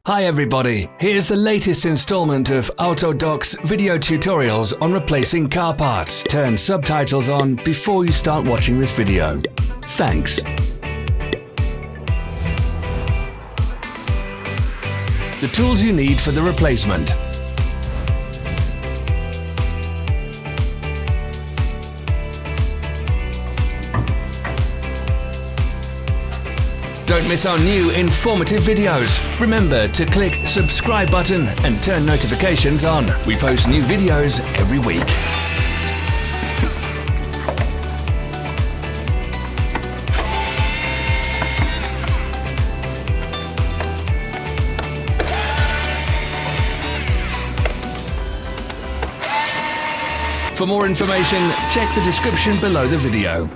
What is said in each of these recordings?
Hi everybody, here's the latest installment of Autodoc's video tutorials on replacing car parts. Turn subtitles on before you start watching this video. Thanks. The tools you need for the replacement. Don't miss our new informative videos. Remember to click subscribe button and turn notifications on. We post new videos every week. For more information, check the description below the video.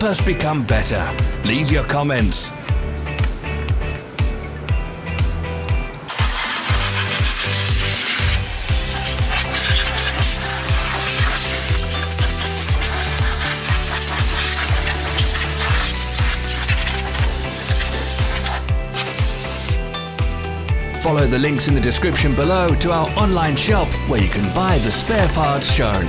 Help us become better. Leave your comments. Follow the links in the description below to our online shop where you can buy the spare parts shown.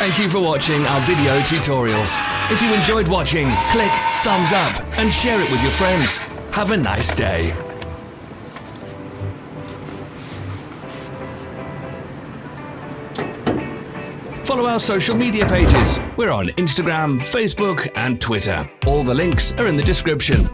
Thank you for watching our video tutorials. If you enjoyed watching, click thumbs up and share it with your friends. Have a nice day. Follow our social media pages. We're on Instagram, Facebook and Twitter. All the links are in the description.